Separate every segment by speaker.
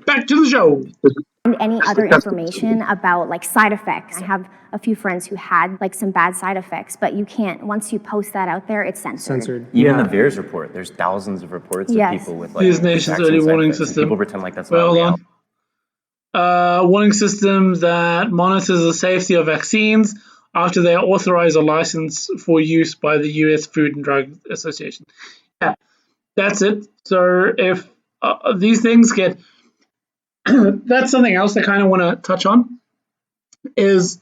Speaker 1: back to the show.
Speaker 2: And any other information about like side effects. I have a few friends who had like some bad side effects, but you can't, once you post that out there, it's censored.
Speaker 3: Even the VAERS report, there's thousands of reports of people with like
Speaker 1: These nations early warning system.
Speaker 3: People pretend like that's not real.
Speaker 1: Warning system that monitors the safety of vaccines after they are authorized or licensed for use by the U.S. Food and Drug Association. Yeah, that's it. So if these things get... that's something else I kind of want to touch on, is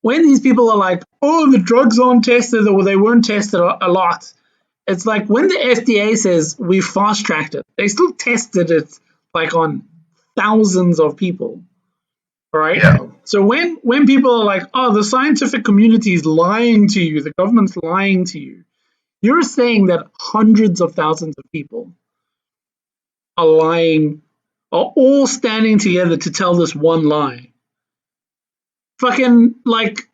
Speaker 1: when these people are like, oh, the drugs aren't tested or they weren't tested a lot. It's like when the FDA says we fast-tracked it, they still tested it like on thousands of people, right?
Speaker 4: Yeah.
Speaker 1: So when people are like, oh, the scientific community is lying to you, the government's lying to you, you're saying that hundreds of thousands of people are lying, are all standing together to tell this one lie. Fucking like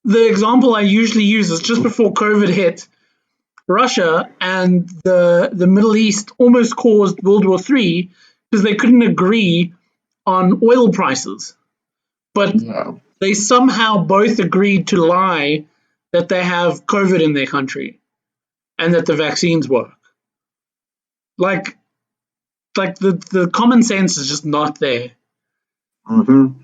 Speaker 1: the example I usually use is just before COVID hit, Russia and the Middle East almost caused World War III because they couldn't agree on oil prices. But they somehow both agreed to lie that they have COVID in their country and that the vaccines work. Like the common sense is just not there.
Speaker 4: Mm-hmm.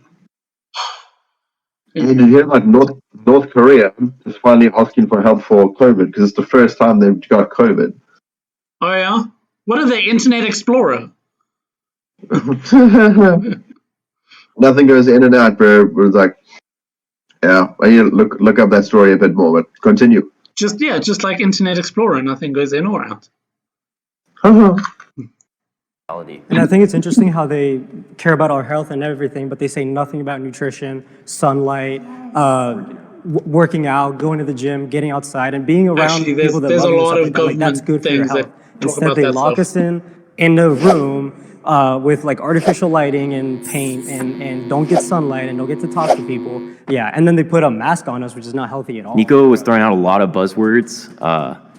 Speaker 4: And you hear like North Korea is finally asking for help for COVID because it's the first time they've got COVID.
Speaker 1: Oh yeah? What are they, Internet Explorer?
Speaker 4: Nothing goes in and out, bro. It's like, yeah, I need to look up that story a bit more, but continue.
Speaker 1: Just like Internet Explorer, nothing goes in or out.
Speaker 5: And I think it's interesting how they care about our health and everything, but they say nothing about nutrition, sunlight, working out, going to the gym, getting outside, and being around people that love you and stuff like that. Like, that's good for your health. Instead, they lock us in a room with like artificial lighting and paint and don't get sunlight and don't get to talk to people. Yeah, and then they put a mask on us, which is not healthy at all.
Speaker 3: Nico was throwing out a lot of buzzwords.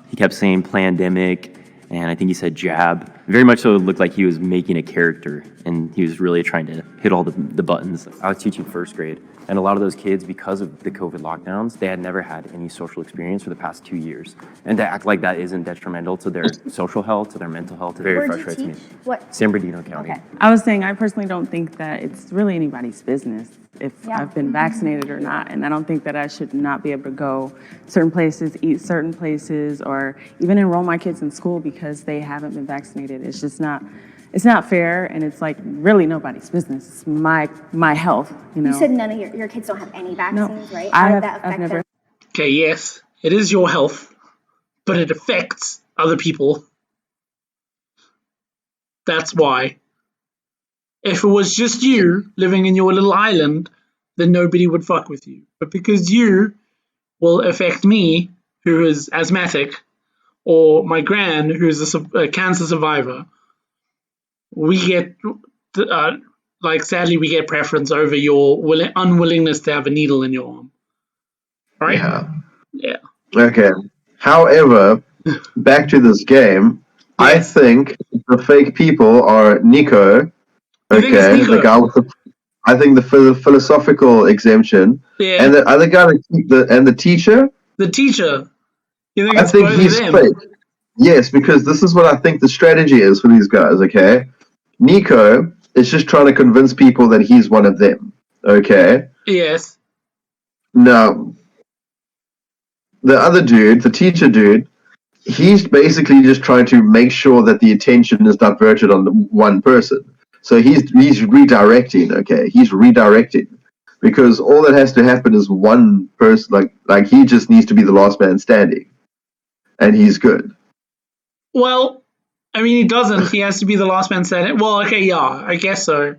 Speaker 3: He kept saying pandemic, and I think he said jab. Very much so it looked like he was making a character, and he was really trying to hit all the buttons. I was teaching first grade, and a lot of those kids, because of the COVID lockdowns, they had never had any social experience for the past 2 years. And to act like that isn't detrimental to their social health, to their mental health, it very frustrates me.
Speaker 2: What?
Speaker 3: San Bernardino County.
Speaker 6: Okay. I was saying I personally don't think that it's really anybody's business if I've been vaccinated or not. And I don't think that I should not be able to go certain places, eat certain places, or even enroll my kids in school because they haven't been vaccinated. It's just not... It's not fair, and it's like really nobody's business. It's my health, you know.
Speaker 2: You said none of your kids don't have any vaccines, right?
Speaker 6: I've never.
Speaker 1: Okay, yes, it is your health, but it affects other people. That's why. If it was just you living in your little island, then nobody would fuck with you. But because you will affect me, who is asthmatic, or my gran, who's a cancer survivor, we get, sadly, we get preference over your unwillingness to have a needle in your arm. Right? Yeah.
Speaker 4: Okay. However, back to this game, I think the fake people are Nico. Okay, the guy with I think the philosophical exemption, and the other guy, and the teacher.
Speaker 1: The teacher. You think
Speaker 4: I think he's fake. Yes, because this is what I think the strategy is for these guys. Okay. Nico is just trying to convince people that he's one of them, okay?
Speaker 1: Yes.
Speaker 4: Now, the other dude, the teacher dude, he's basically just trying to make sure that the attention is diverted on the one person. So he's redirecting, okay? He's redirecting. Because all that has to happen is one person, like he just needs to be the last man standing. And he's good.
Speaker 1: Well... I mean, he doesn't. He has to be the last man standing. Well, okay, yeah, I guess so.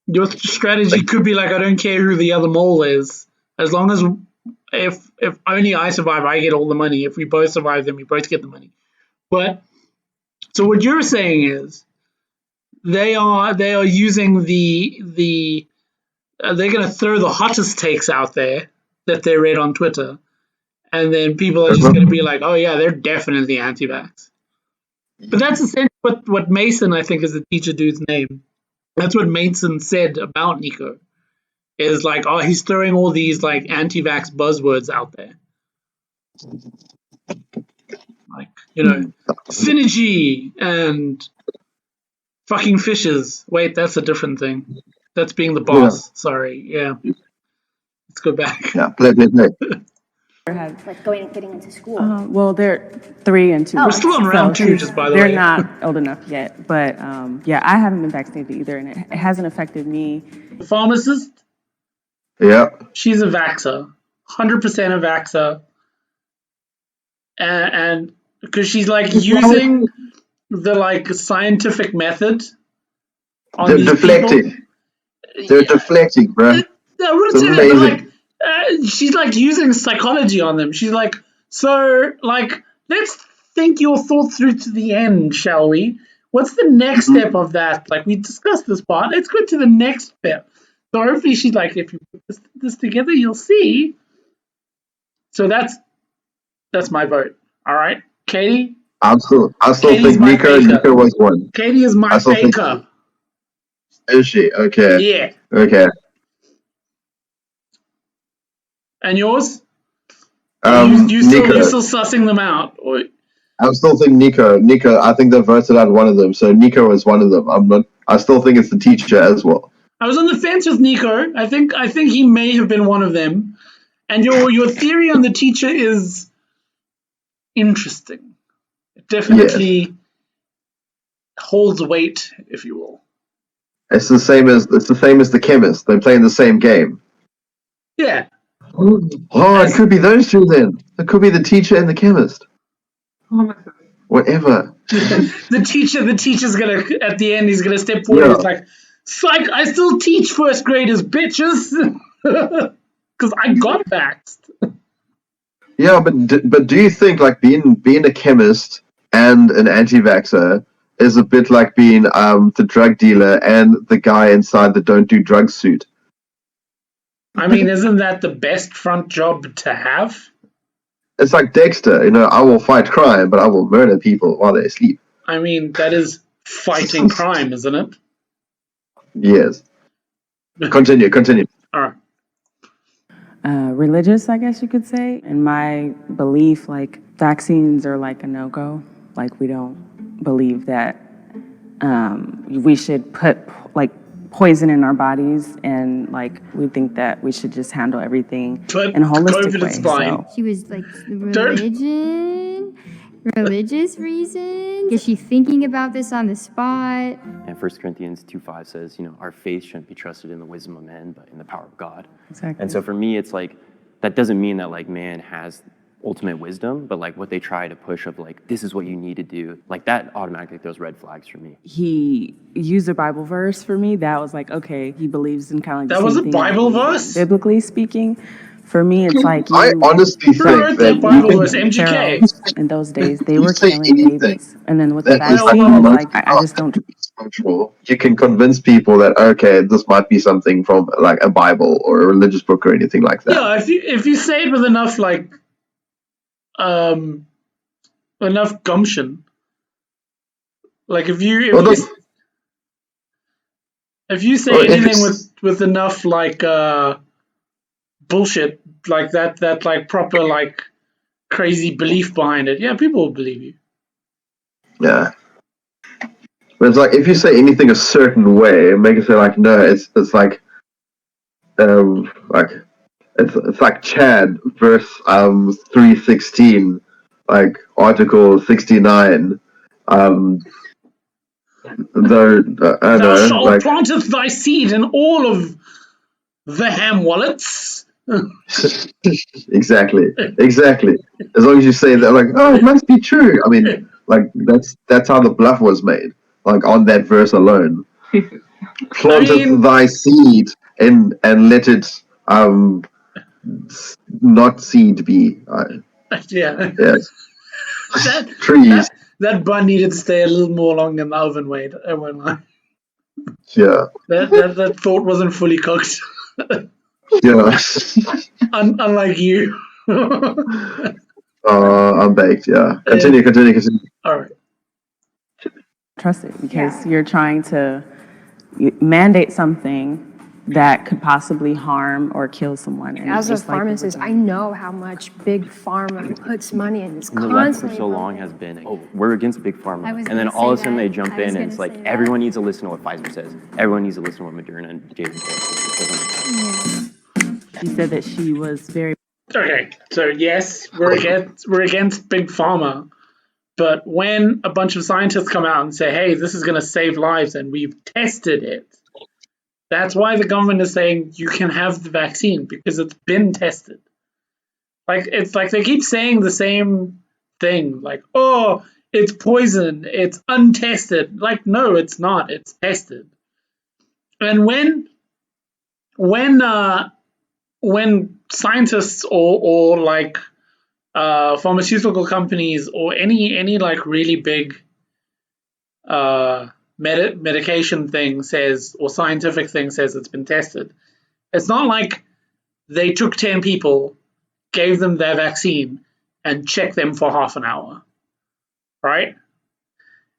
Speaker 1: Your strategy could be like, I don't care who the other mole is. As long as, if only I survive, I get all the money. If we both survive, then we both get the money. But, so what you're saying is, they are using they're going to throw the hottest takes out there that they read on Twitter. And then people are just going to be like, oh yeah, they're definitely anti-vax. But that's essentially what Mason, I think, is the teacher dude's name. That's what Mason said about Nico. Is like, oh, he's throwing all these like anti-vax buzzwords out there. Like, synergy and fucking fishes. Wait, that's a different thing. That's being the boss. Sorry. Yeah. Let's go back.
Speaker 4: Yeah, play.
Speaker 2: Like getting into school.
Speaker 6: Well, they're 3 and 2.
Speaker 1: We're still on round 2, just by the way.
Speaker 6: They're not old enough yet. But yeah, I haven't been vaccinated either, and it hasn't affected me.
Speaker 1: The pharmacist,
Speaker 4: Yeah.
Speaker 1: she's a vaxxer. 100% a vaxxer. And because she's like using the like scientific method on
Speaker 4: They're
Speaker 1: these
Speaker 4: deflecting.
Speaker 1: people.
Speaker 4: They're deflecting, bro.
Speaker 1: I wouldn't
Speaker 4: It's
Speaker 1: say that, but
Speaker 4: amazing.
Speaker 1: like she's like using psychology on them. She's like, so like, let's think your thought through to the end, shall we? What's the next step of that? Like, we discussed this part. Let's go to the next step. So hopefully she's like, if you put this together, you'll see. So that's my vote. All right, Katie.
Speaker 4: I still
Speaker 1: Katie's
Speaker 4: think
Speaker 1: my
Speaker 4: Nico
Speaker 1: faker.
Speaker 4: was one.
Speaker 1: Katie is my
Speaker 4: I still think-
Speaker 1: faker.
Speaker 4: Is she? Okay.
Speaker 1: Yeah.
Speaker 4: Okay.
Speaker 1: And yours? You
Speaker 4: Nico.
Speaker 1: still sussing them out? Or,
Speaker 4: I still think Nico. I think they voted out one of them, so Nico is one of them. I still think it's the teacher as well.
Speaker 1: I was on the fence with Nico. I think he may have been one of them. And your theory on the teacher is interesting. It definitely holds weight, if you will.
Speaker 4: It's the same as the chemist. They're playing the same game.
Speaker 1: Yeah.
Speaker 4: Oh, it could be those two then. It could be the teacher and the chemist. Whatever.
Speaker 1: The teacher's gonna, at the end, he's gonna step forward.
Speaker 4: Yeah.
Speaker 1: He's like, psych, I still teach first graders, bitches. Because I got vaxxed.
Speaker 4: Yeah, but do you think like being a chemist and an anti-vaxxer is a bit like being the drug dealer and the guy inside the don't do drugs suit?
Speaker 1: I mean, isn't that the best front job to have?
Speaker 4: It's like Dexter, I will fight crime, but I will murder people while they sleep.
Speaker 1: I mean, that is fighting crime, isn't it?
Speaker 4: Yes. Continue.
Speaker 1: All right.
Speaker 6: Religious, I guess you could say. In my belief, like, vaccines are like a no-go. Like, we don't believe that we should put like poison in our bodies, and like we think that we should just handle everything in a holistic
Speaker 1: COVID
Speaker 6: way.
Speaker 1: is fine.
Speaker 6: So,
Speaker 7: She was like, religious reason? Is she thinking about this on the spot?
Speaker 3: And 1 Corinthians 2:5 says, our faith shouldn't be trusted in the wisdom of men, but in the power of God.
Speaker 6: exactly.
Speaker 3: And so for me, it's like, that doesn't mean that like man has ultimate wisdom, but like what they try to push of like, this is what you need to do, like that automatically throws red flags for me.
Speaker 6: He used a Bible verse for me that was like, okay, he believes in kind of like
Speaker 1: That
Speaker 6: the
Speaker 1: was
Speaker 6: same
Speaker 1: a
Speaker 6: thing
Speaker 1: Bible
Speaker 6: that we-
Speaker 1: verse?
Speaker 6: Biblically speaking. For me, it's like
Speaker 4: I honestly
Speaker 1: Who
Speaker 4: think
Speaker 1: wrote
Speaker 4: that
Speaker 1: that Bible
Speaker 4: you
Speaker 1: verse? MGK.
Speaker 6: pharaohs in those days, they were
Speaker 4: say
Speaker 6: killing
Speaker 4: anything
Speaker 6: babies. And then with the
Speaker 4: that is
Speaker 6: vaccine,
Speaker 4: not
Speaker 6: like, I just don't.
Speaker 4: spiritual, you can convince people that okay, this might be something from like a Bible or a religious book or anything like that.
Speaker 1: Yeah, if you say it with enough like enough gumption, like if you say
Speaker 4: Well, if
Speaker 1: anything
Speaker 4: it's-
Speaker 1: with enough like bullshit like that like proper like crazy belief behind it, yeah, people will believe you.
Speaker 4: Yeah. But it's like if you say anything a certain way, make it say like no, it's like it's like Chad verse 316, like Article 69. Though I don't
Speaker 1: Thou
Speaker 4: know,
Speaker 1: shalt
Speaker 4: like
Speaker 1: planteth thy seed in all of the ham wallets.
Speaker 4: exactly. As long as you say that, like, oh, it must be true. I mean, like that's how the bluff was made. Like on that verse alone, planteth thy seed and let it not seed be.
Speaker 1: Yeah.
Speaker 4: Yes,
Speaker 1: That,
Speaker 4: trees.
Speaker 1: that bun needed to stay a little more long in the oven, wait. I won't lie.
Speaker 4: Yeah,
Speaker 1: That thought wasn't fully cooked.
Speaker 4: yeah.
Speaker 1: Unlike you.
Speaker 4: I'm baked. Yeah. Continue.
Speaker 1: All right.
Speaker 6: trust it because you're trying to mandate something that could possibly harm or kill someone. And
Speaker 8: As a
Speaker 6: just like
Speaker 8: pharmacist, I know how much big pharma puts money in this
Speaker 3: And the left for
Speaker 8: constantly.
Speaker 3: so long has been, oh, we're against big pharma.
Speaker 7: I was
Speaker 3: And then
Speaker 7: gonna
Speaker 3: all of a
Speaker 7: say
Speaker 3: sudden they
Speaker 7: that.
Speaker 3: jump
Speaker 7: I was
Speaker 3: in and
Speaker 7: gonna
Speaker 3: it's like
Speaker 7: say that.
Speaker 3: everyone needs to listen to what Pfizer says. Everyone needs to listen to what Moderna and J&J says.
Speaker 6: she said that she was very
Speaker 1: Okay, so yes, we're against big pharma, but when a bunch of scientists come out and say, "Hey, this is going to save lives," and we've tested it, that's why the government is saying you can have the vaccine because it's been tested. Like it's like they keep saying the same thing, like, "Oh, it's poison, it's untested." Like, no, it's not. It's tested. And when when scientists or like pharmaceutical companies or any like really big medication thing says or scientific thing says it's been tested, it's not like they took 10 people, gave them their vaccine, and checked them for half an hour, right?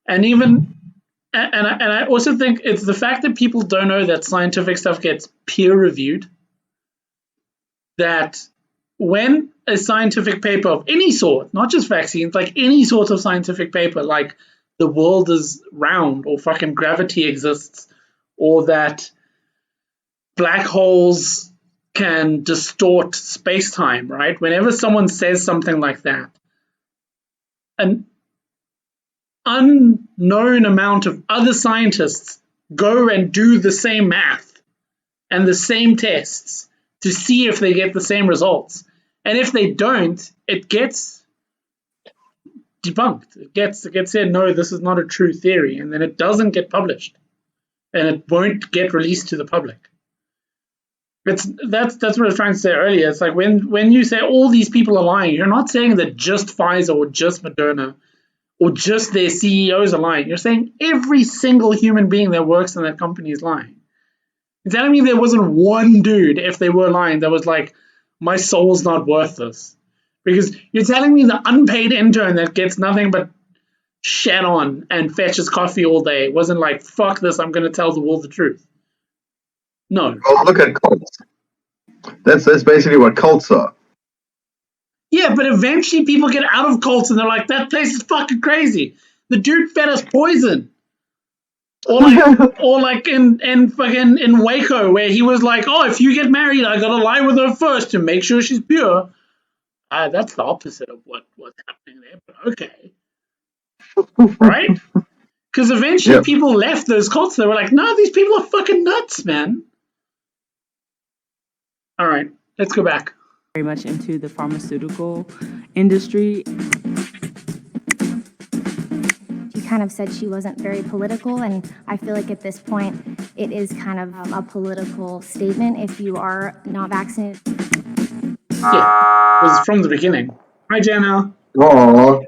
Speaker 1: And even and I also think it's the fact that people don't know that scientific stuff gets peer reviewed, that when a scientific paper of any sort, not just vaccines, like any sort of scientific paper, like the world is round or fucking gravity exists or that black holes can distort space-time, right? Whenever someone says something like that, an unknown amount of other scientists go and do the same math and the same tests to see if they get the same results. And if they don't, it gets debunked. It gets said, no, this is not a true theory, and then it doesn't get published, and it won't get released to the public. That's what I was trying to say earlier. It's like when you say all these people are lying, you're not saying that just Pfizer or just Moderna or just their CEOs are lying. You're saying every single human being that works in that company is lying. You're telling me there wasn't one dude, if they were lying, that was like, my soul's not worth this. Because you're telling me the unpaid intern that gets nothing but shat on and fetches coffee all day wasn't like, fuck this, I'm going to tell the world the truth. No.
Speaker 4: Well, look at cults. That's basically what cults are.
Speaker 1: Yeah, but eventually people get out of cults and they're like, that place is fucking crazy. The dude fed us poison. Or like in fucking in Waco, where he was like, "Oh, if you get married, I gotta lie with her first to make sure she's pure." That's the opposite of what's happening there. But okay, right? Because eventually
Speaker 4: Yep.
Speaker 1: people left those cults. They were like, "No, these people are fucking nuts, man." All right, let's go back.
Speaker 6: very much into the pharmaceutical industry.
Speaker 2: She kind of said she wasn't very political, and I feel like at this point it is kind of a political statement if you are not vaccinated.
Speaker 1: Yeah, it was from the beginning. Hi, Jenna.
Speaker 4: Oh,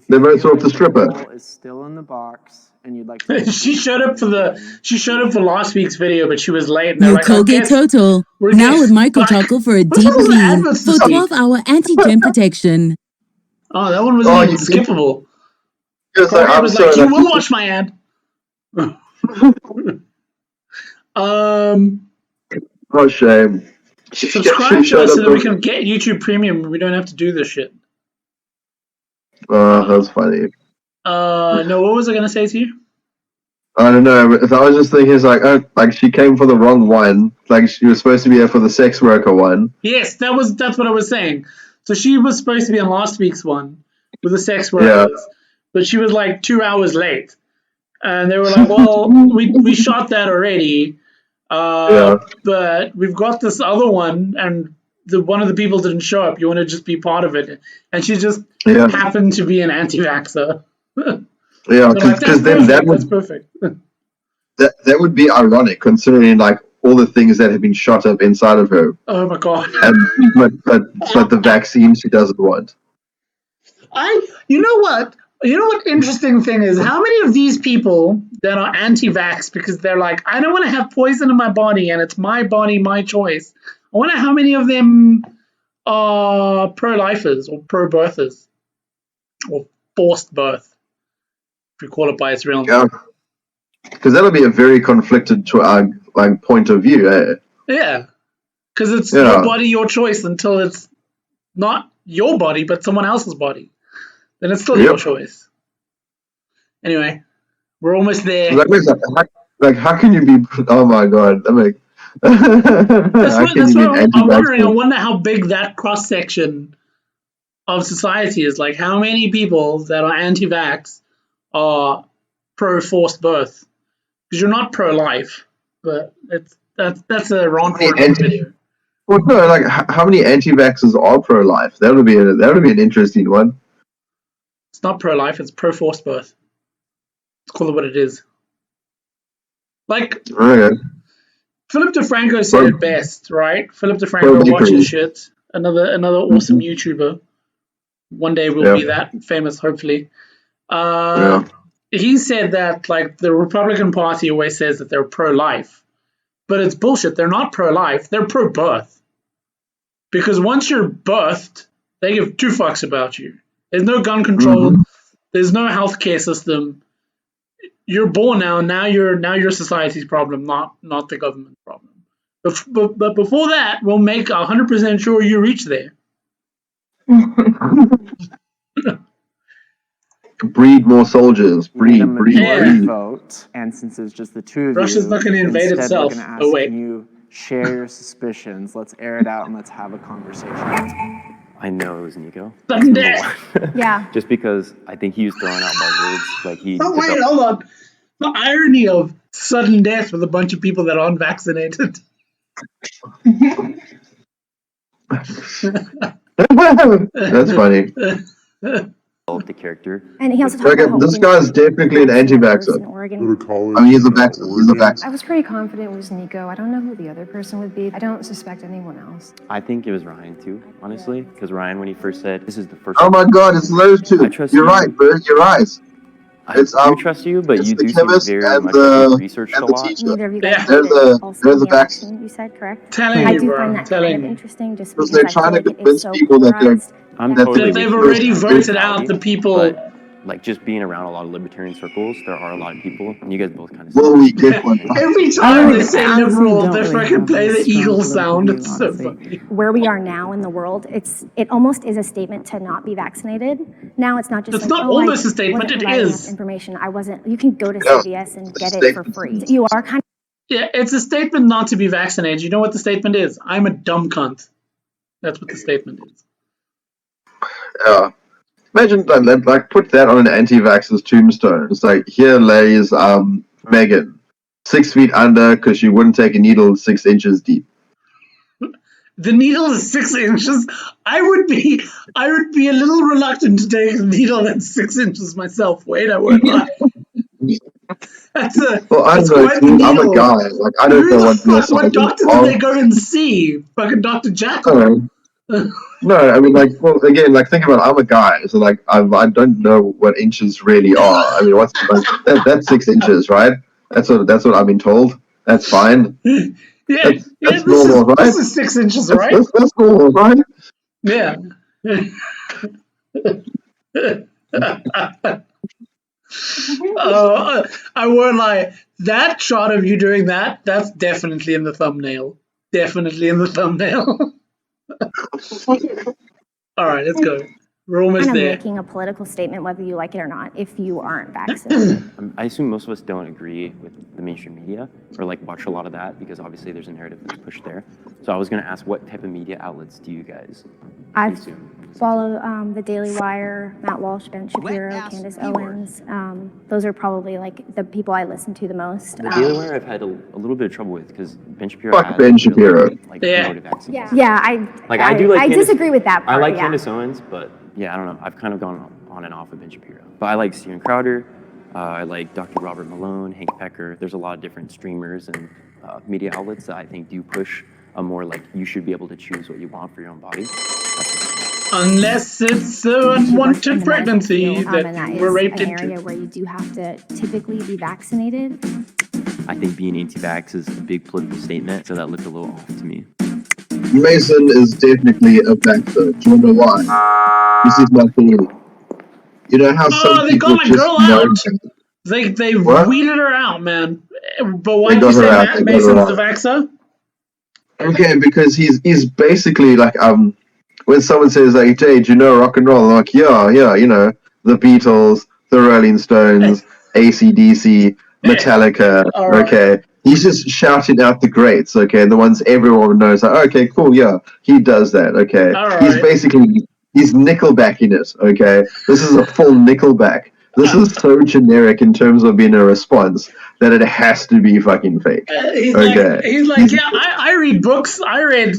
Speaker 4: they both off the stripper.
Speaker 9: Is still in the box, and you'd like to
Speaker 1: She showed up for last week's video, but she was late. And
Speaker 10: New
Speaker 1: they're like,
Speaker 10: Colgate Total. Now with Michael Chocolate for a deep
Speaker 1: What's all those
Speaker 10: clean
Speaker 1: adverts
Speaker 10: for
Speaker 1: this week?
Speaker 10: 12-hour anti-germ protection.
Speaker 1: Oh, that one was
Speaker 4: Oh,
Speaker 1: even
Speaker 4: you-
Speaker 1: skippable.
Speaker 4: Because like,
Speaker 1: Colgate
Speaker 4: I'm
Speaker 1: was
Speaker 4: sorry,
Speaker 1: like, you
Speaker 4: like,
Speaker 1: will watch my ad.
Speaker 4: oh shame.
Speaker 1: Subscribe
Speaker 4: She
Speaker 1: to us so that we
Speaker 4: up-
Speaker 1: can get YouTube Premium. We don't have to do this shit.
Speaker 4: Oh, that's funny.
Speaker 1: No, what was I gonna say to you?
Speaker 4: I don't know. I was just thinking, it's like, oh, like she came for the wrong one. Like she was supposed to be there for the sex worker one.
Speaker 1: Yes, that's what I was saying. So she was supposed to be on last week's one with the sex workers, but she was like 2 hours late, and they were like, "Well, we shot that already, but we've got this other one, and one of the people didn't show up. You want to just be part of it?" And she just happened to be an anti-vaxxer.
Speaker 4: Yeah,
Speaker 1: They're like,
Speaker 4: because then
Speaker 1: that's perfect.
Speaker 4: that would be ironic considering like all the things that have been shot up inside of her,
Speaker 1: Oh my god!
Speaker 4: and but the vaccine she doesn't want.
Speaker 1: You know what? Interesting thing is, how many of these people that are anti-vax because they're like, I don't want to have poison in my body and it's my body, my choice. I wonder how many of them are pro-lifers or pro-birthers or forced birth. if you call it by its real name.
Speaker 4: Yeah. Because that'll be a very conflicted point of view. Eh?
Speaker 1: Yeah, because it's your body, your choice until it's not your body, but someone else's body. Then it's still your choice. Anyway, we're almost there.
Speaker 4: How can you be? Oh my god! I'm
Speaker 1: wondering. I wonder how big that cross section of society is. Like, how many people that are anti-vax are pro-forced birth? Because you're not pro-life, but that's a wrong video.
Speaker 4: Well, no, like how many anti-vaxxers are pro-life? That would be an interesting one.
Speaker 1: It's not pro-life; it's pro-forced birth. Let's call it what it is. Like, Philip DeFranco said it best, right? Philip DeFranco watches shit. Another awesome YouTuber. One day we'll be that famous, hopefully. He said that, like, the Republican Party always says that they're pro-life, but it's bullshit. They're not pro-life. They're pro-birth. Because once you're birthed, they give two fucks about you. There's no gun control. There's no healthcare system. You're born now, and now you're society's problem, not the government's problem. But before that, we'll make 100% sure you reach there.
Speaker 4: Breed more soldiers. Breed.
Speaker 9: Vote. And since it's just the two of
Speaker 1: Russia's
Speaker 9: you,
Speaker 1: not going to invade itself.
Speaker 9: We're going to ask, can you share your suspicions? Let's air it out and let's have a conversation.
Speaker 3: I know it was Nico.
Speaker 1: Sudden death.
Speaker 2: Yeah.
Speaker 3: Just because I think he was throwing out buzzwords. Like
Speaker 1: hold on. The irony of sudden death with a bunch of people that aren't vaccinated.
Speaker 4: That's funny.
Speaker 3: The character.
Speaker 2: And he also
Speaker 4: this guy's definitely an anti-vaxxer. I mean, he's a vaxxer.
Speaker 8: I was pretty confident it was Nico. I don't know who the other person would be. I don't suspect anyone else.
Speaker 3: I think it was Ryan too, honestly, because Ryan, when he first said this is the first.
Speaker 4: Oh my god, it's those two. You're right, bro. You're right.
Speaker 3: I do trust you, but you do seem very much researched a lot.
Speaker 2: Neither of you guys
Speaker 4: there's the vaccine.
Speaker 2: You said, correct?
Speaker 1: I
Speaker 2: do find that kind of interesting, just because
Speaker 4: they're trying to convince people that
Speaker 1: they've already voted out the people.
Speaker 3: But, like, just being around a lot of libertarian circles, there are a lot of people, and you guys both kind of.
Speaker 4: Well, we get one.
Speaker 1: Every time they say liberal, they freaking play the eagle sound. It's so funny.
Speaker 2: Where we are now in the world, it almost is a statement to not be vaccinated. Now it's not just.
Speaker 1: It's not almost a statement. It is
Speaker 2: information. You can go to CVS and get it for free. You are kind of.
Speaker 1: Yeah, it's a statement not to be vaccinated. You know what the statement is? I'm a dumb cunt. That's what the statement is.
Speaker 4: Yeah. Imagine, like, put that on an anti-vaxxer's tombstone. It's like, here lays Megan, 6 feet under because she wouldn't take a needle 6 inches deep.
Speaker 1: The needle is 6 inches. I would be a little reluctant to take a needle that's 6 inches myself. Wait, I won't lie. I'm
Speaker 4: a guy. Like, I don't know
Speaker 1: what doctor do they go and see? Fucking Dr. Jackal.
Speaker 4: No, I mean, like, well, again, like, think about it, I'm a guy, so, like, I don't know what inches really are. I mean, that's 6 inches, right? That's what I've been told. That's fine. That's normal, right?
Speaker 1: This is 6 inches, right?
Speaker 4: That's normal, right?
Speaker 1: Yeah. I won't lie. That shot of you doing that's definitely in the thumbnail. Definitely in the thumbnail. All right, let's go. We're almost there.
Speaker 2: Making a political statement, whether you like it or not, if you aren't vaccinated.
Speaker 3: I assume most of us don't agree with the mainstream media or, like, watch a lot of that because obviously there's a narrative that's pushed there. So I was going to ask, what type of media outlets do you guys
Speaker 2: follow? The Daily Wire, Matt Walsh, Ben Shapiro, Candace Owens. Those are probably, like, the people I listen to the most.
Speaker 3: The Daily Wire I've had a little bit of trouble with because Ben Shapiro.
Speaker 4: Fuck Ben Shapiro.
Speaker 2: I disagree with that part.
Speaker 3: I like Candace Owens, but yeah, I don't know. I've kind of gone on and off with Ben Shapiro. But I like Steven Crowder. I like Dr. Robert Malone, Hank Pecker. There's a lot of different streamers and media outlets that I think do push a more, like, you should be able to choose what you want for your own body.
Speaker 1: Unless it's unwanted pregnancy that we're raped into.
Speaker 2: An area where you do have to typically be vaccinated.
Speaker 3: I think being anti-vax is a big political statement, so that looked a little off to me.
Speaker 4: Mason is definitely a vaxxer. Do you know why? This is my theory. You know how some
Speaker 1: Oh, they
Speaker 4: people
Speaker 1: got my
Speaker 4: just
Speaker 1: girl
Speaker 4: know.
Speaker 1: out. They
Speaker 4: What?
Speaker 1: weeded her out, man. But why
Speaker 4: They
Speaker 1: did you
Speaker 4: got her
Speaker 1: say
Speaker 4: out. They got her
Speaker 1: Mason's the
Speaker 4: out.
Speaker 1: vaxxer?
Speaker 4: Okay, because he's basically like when someone says like, "Jay, do you know rock and roll?" I'm like, yeah, you know, the Beatles, the Rolling Stones, AC/DC, Metallica.
Speaker 1: All right.
Speaker 4: Okay, he's just shouting out the greats. Okay, the ones everyone knows. Like, okay, cool, yeah, he does that. Okay,
Speaker 1: All
Speaker 4: he's
Speaker 1: right.
Speaker 4: basically he's Nickelbacking it. Okay, this is a full Nickelback. This is so generic in terms of being a response that it has to be fucking fake.
Speaker 1: He's
Speaker 4: Okay,
Speaker 1: like, yeah, I read books. I read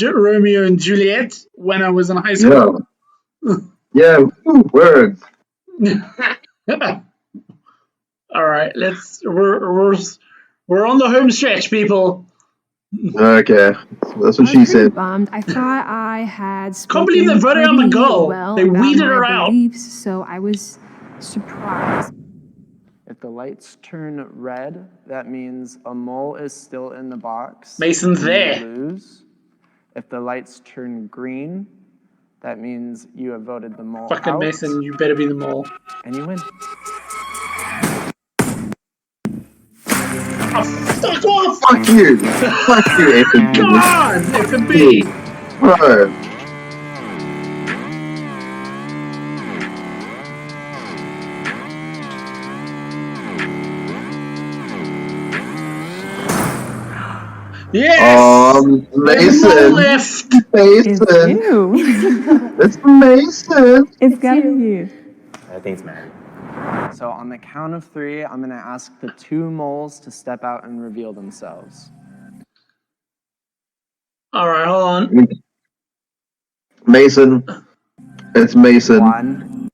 Speaker 1: Romeo and Juliet when I was in high school.
Speaker 4: yeah, word.
Speaker 1: All right, we're on the home stretch, people.
Speaker 4: Okay, that's what she said.
Speaker 8: Bummed. I thought I had
Speaker 1: Can't
Speaker 8: spoken
Speaker 1: believe they voted out my
Speaker 8: pretty
Speaker 1: girl.
Speaker 8: well
Speaker 1: They
Speaker 8: about
Speaker 1: weeded
Speaker 8: my
Speaker 1: her out.
Speaker 8: beliefs, so I was surprised.
Speaker 9: If the lights turn red, that means a mole is still in the box.
Speaker 1: Mason's
Speaker 9: and
Speaker 1: there.
Speaker 9: You lose. If the lights turn green, that means you have voted the mole
Speaker 1: Fucking
Speaker 9: out.
Speaker 1: Mason, you better be the mole.
Speaker 9: And you win.
Speaker 1: Oh, fuck off!
Speaker 4: Fuck you, FNB.
Speaker 1: Come on, FNB.
Speaker 4: Bro.
Speaker 1: Yes! There's one
Speaker 4: Mason.
Speaker 1: left.
Speaker 4: Mason.
Speaker 6: You.
Speaker 4: It's Mason.
Speaker 6: It's gotta be you.
Speaker 3: I think it's Matt.
Speaker 9: So on the count of 3, I'm gonna ask the 2 moles to step out and reveal themselves.
Speaker 1: All right, hold on.
Speaker 4: Mason. It's Mason.
Speaker 9: 1.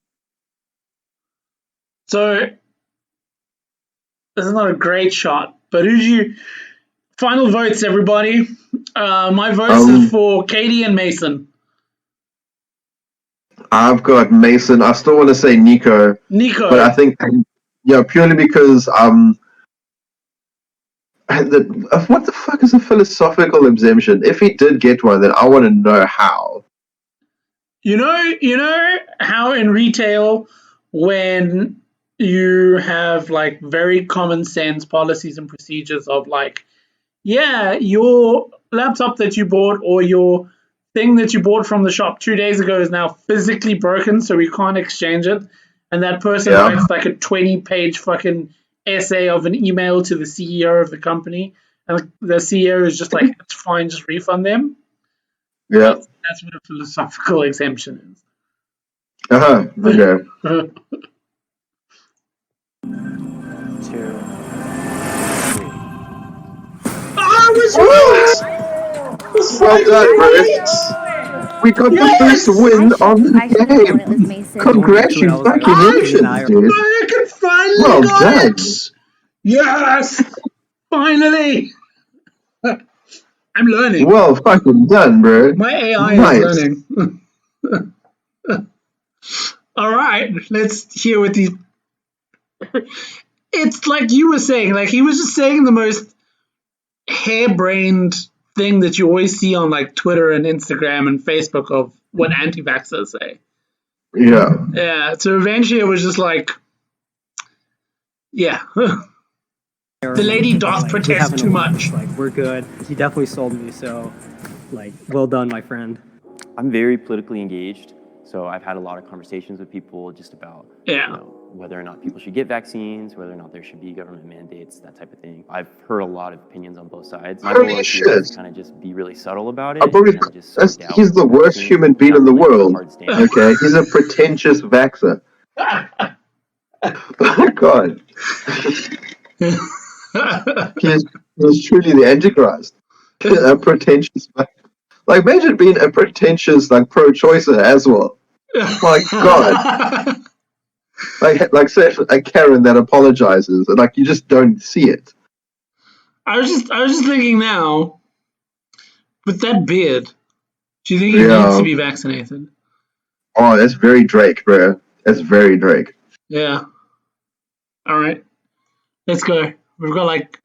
Speaker 1: So this is not a great shot, but who'd you? Final votes, everybody. My votes is for Katie and Mason.
Speaker 4: I've got Mason. I still want to say Nico.
Speaker 1: Nico.
Speaker 4: But I think, purely because what the fuck is a philosophical exemption? If he did get one, then I want to know how.
Speaker 1: You know how in retail, when you have like very common sense policies and procedures of like, yeah, your laptop that you bought or your thing that you bought from the shop 2 days ago is now physically broken, so we can't exchange it. And that person writes like a 20-page fucking essay of an email to the CEO of the company, and the CEO is just like, it's fine, just refund them.
Speaker 4: Yeah.
Speaker 1: That's what a philosophical exemption is.
Speaker 4: Okay.
Speaker 9: 2. 3.
Speaker 1: I was right!
Speaker 4: Well done, bro. We got the first win on the game. Congratulations, dude.
Speaker 1: I can finally
Speaker 4: Well
Speaker 1: got
Speaker 4: done.
Speaker 1: it! Yes! Finally! I'm learning.
Speaker 4: Well fucking done, bro.
Speaker 1: My AI
Speaker 4: Nice.
Speaker 1: is learning. All right, let's hear what these. It's like you were saying, like he was just saying the most harebrained thing that you always see on like Twitter and Instagram and Facebook of what anti-vaxxers say.
Speaker 4: Yeah.
Speaker 1: Yeah. So eventually it was just like, yeah. The lady doth protest too much.
Speaker 5: Like, we're good. He definitely sold me, so, like, well done, my friend.
Speaker 3: I'm very politically engaged, so I've had a lot of conversations with people just about whether or not people should get vaccines, whether or not there should be government mandates, that type of thing. I've heard a lot of opinions on both sides. My goal is to kind of just be really subtle about it.
Speaker 4: He's the worst human being in the world. Okay, he's a pretentious vaxxer. Oh God. He's truly the Antichrist. A pretentious, like imagine being a pretentious like pro-choicer as well. My God, like say a Karen that apologizes and like you just don't see it.
Speaker 1: I was just thinking now, with that beard, do you think he needs to be vaccinated?
Speaker 4: Oh, that's very Drake, bro. That's very Drake.
Speaker 1: Yeah. All right, let's go. We've got like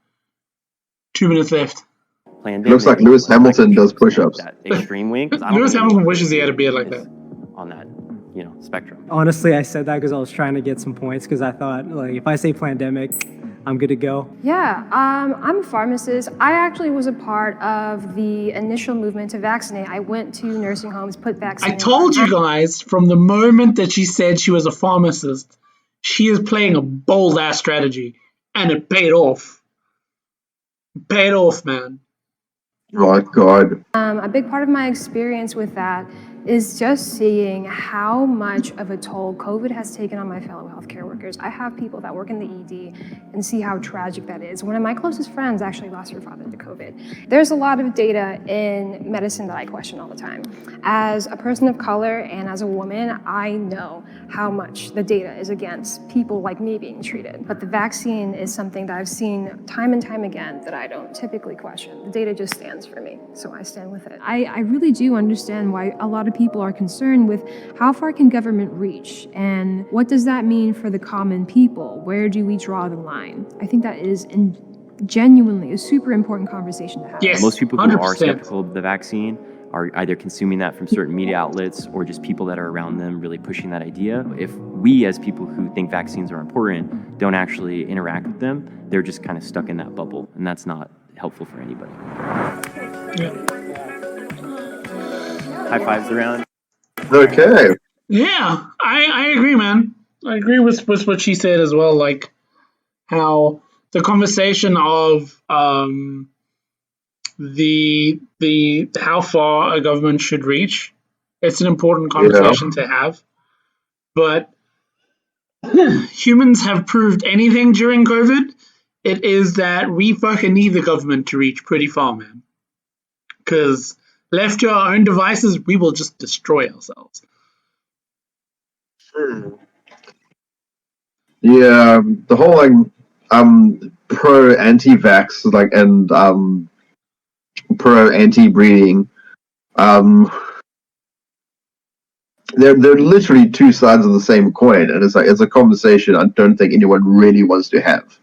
Speaker 1: 2 minutes left.
Speaker 4: Looks like Lewis Hamilton does push-ups.
Speaker 3: That extreme wing.
Speaker 1: Lewis Hamilton wishes he had a beard like that.
Speaker 3: On that spectrum.
Speaker 5: Honestly, I said that because I was trying to get some points because I thought, like, if I say pandemic, I'm good to go.
Speaker 8: Yeah, I'm a pharmacist. I actually was a part of the initial movement to vaccinate. I went to nursing homes, put vaccine
Speaker 1: I told you guys from the moment that she said she was a pharmacist, she is playing a bold ass strategy, and it paid off. Paid off, man.
Speaker 4: My God.
Speaker 8: A big part of my experience with that is just seeing how much of a toll COVID has taken on my fellow healthcare workers. I have people that work in the ED and see how tragic that is. One of my closest friends actually lost her father to COVID. There's a lot of data in medicine that I question all the time. As a person of color and as a woman, I know how much the data is against people like me being treated. But the vaccine is something that I've seen time and time again that I don't typically question. The data just stands for me, so I stand with it.
Speaker 7: I really do understand why a lot of people are concerned with how far can government reach and what does that mean for the common people? Where do we draw the line? I think that is genuinely a super important conversation to have.
Speaker 1: Yes,
Speaker 3: Most people who
Speaker 1: 100%.
Speaker 3: are skeptical of the vaccine are either consuming that from certain media outlets or just people that are around them really pushing that idea. If we, as people who think vaccines are important, don't actually interact with them, they're just kind of stuck in that bubble, and that's not helpful for anybody.
Speaker 1: Yeah.
Speaker 3: High fives around.
Speaker 4: Okay.
Speaker 1: Yeah, I agree, man. I agree with what she said as well, like how the conversation of the how far a government should reach, it's an important conversation to have. But humans have proved anything during COVID, it is that we fucking need the government to reach pretty far, man. Because left to our own devices, we will just destroy ourselves.
Speaker 4: Yeah, the whole pro anti-vax and pro anti-breeding, they're literally two sides of the same coin, and it's a conversation I don't think anyone really wants to have.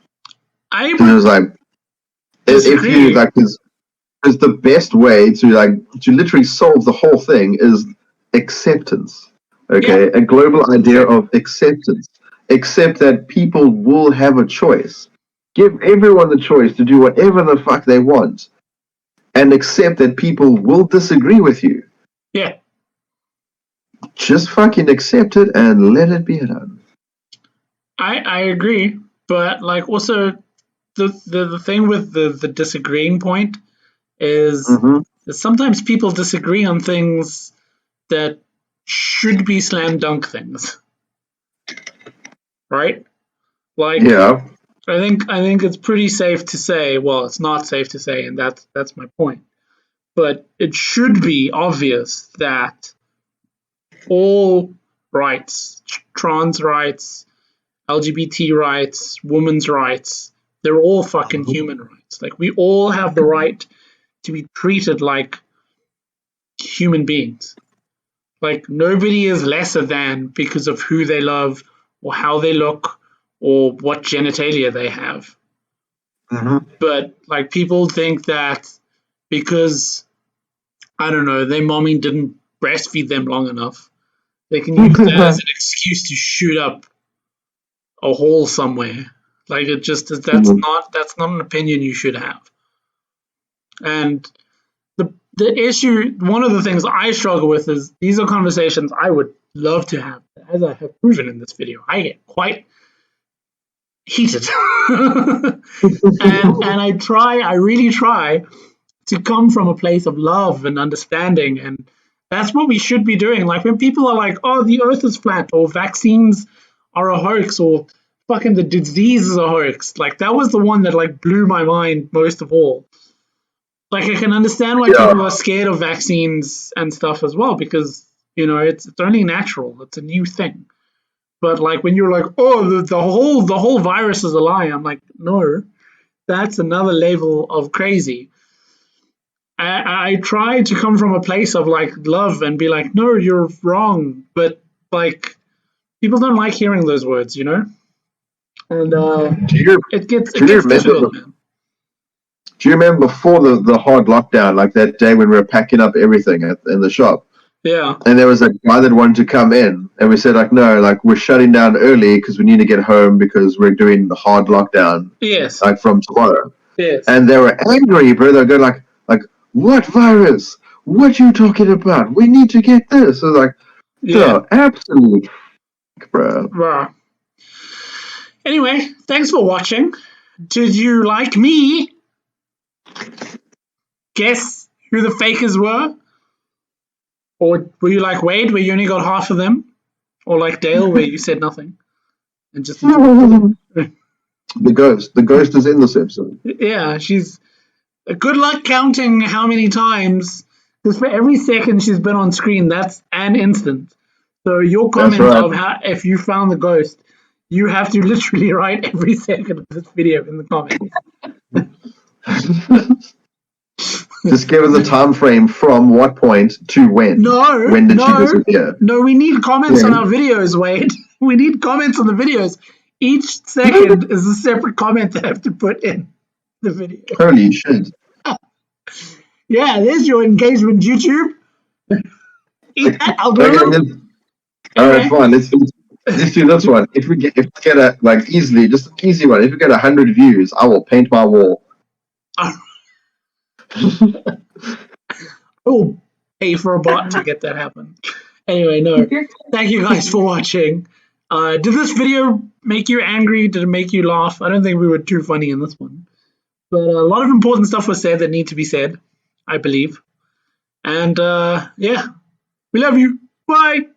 Speaker 4: If you because the best way to literally solve the whole thing is acceptance. Okay, a global idea of acceptance. Accept that people will have a choice. Give everyone the choice to do whatever the fuck they want, and accept that people will disagree with you.
Speaker 1: Yeah.
Speaker 4: Just fucking accept it and let it be done.
Speaker 1: I agree, but like also the thing with the disagreeing point is that sometimes people disagree on things that should be slam dunk things, right? Like,
Speaker 4: yeah,
Speaker 1: I think it's pretty safe to say. Well, it's not safe to say, and that's my point. But it should be obvious that all rights, trans rights, LGBT rights, women's rights, they're all fucking human rights. Like, we all have the right to be treated like human beings. Like, nobody is lesser than because of who they love or how they look or what genitalia they have. But like, people think that because, I don't know, their mommy didn't breastfeed them long enough, they can use that as an excuse to shoot up a hole somewhere. Like, it just that's not an opinion you should have. And the issue, one of the things I struggle with is these are conversations I would love to have. As I have proven in this video, I get quite heated. and I really try to come from a place of love and understanding, and that's what we should be doing. Like, when people are like, oh, the earth is flat, or vaccines are a hoax, or fucking the disease is a hoax, like, that was the one that like blew my mind most of all. Like, I can understand why people are scared of vaccines and stuff as well, because, you know, it's only natural, it's a new thing. But like, when you're like, oh, the whole virus is a lie, I'm like, no, that's another level of crazy. I try to come from a place of like love and be like, no, you're wrong. But like, people don't like hearing those words, you know? And it gets difficult, man.
Speaker 4: Do you remember before the hard lockdown, like that day when we were packing up everything in the shop?
Speaker 1: Yeah.
Speaker 4: And there was a guy that wanted to come in, and we said like, no, like we're shutting down early because we need to get home because we're doing the hard lockdown,
Speaker 1: Yes.
Speaker 4: like from tomorrow.
Speaker 1: Yes.
Speaker 4: And they were angry, bro. They're going like, what virus? What you talking about? We need to get this. So like,
Speaker 1: Yeah.
Speaker 4: absolute, bro.
Speaker 1: Wow. Anyway, thanks for watching. Did you, like me, guess who the fakers were? Or were you like Wade, where you only got half of them? Or like Dale, where you said nothing? And just
Speaker 4: The ghost. The ghost is in this episode.
Speaker 1: Yeah, she's good luck counting how many times, because for every second she's been on screen, that's an instant. So your comment
Speaker 4: right.
Speaker 1: of how if you found the ghost, you have to literally write every second of this video in the comments.
Speaker 4: Just give us a time frame from what point to when.
Speaker 1: No,
Speaker 4: When did she disappear?
Speaker 1: No, we need comments on our videos, Wade. We need comments on the videos. Each second is a separate comment I have to put in the video.
Speaker 4: Holy shit.
Speaker 1: Yeah, there's your engagement, YouTube. Eat that algorithm.
Speaker 4: Okay, alright, fine. Let's do this one. If we get a like easily, just an easy one. If we get 100 views, I will paint my wall.
Speaker 1: I will pay for a bot to get that happen. Anyway, no. Thank you guys for watching. Did this video make you angry? Did it make you laugh? I don't think we were too funny in this one. But a lot of important stuff was said that need to be said, I believe. And yeah, we love you. Bye.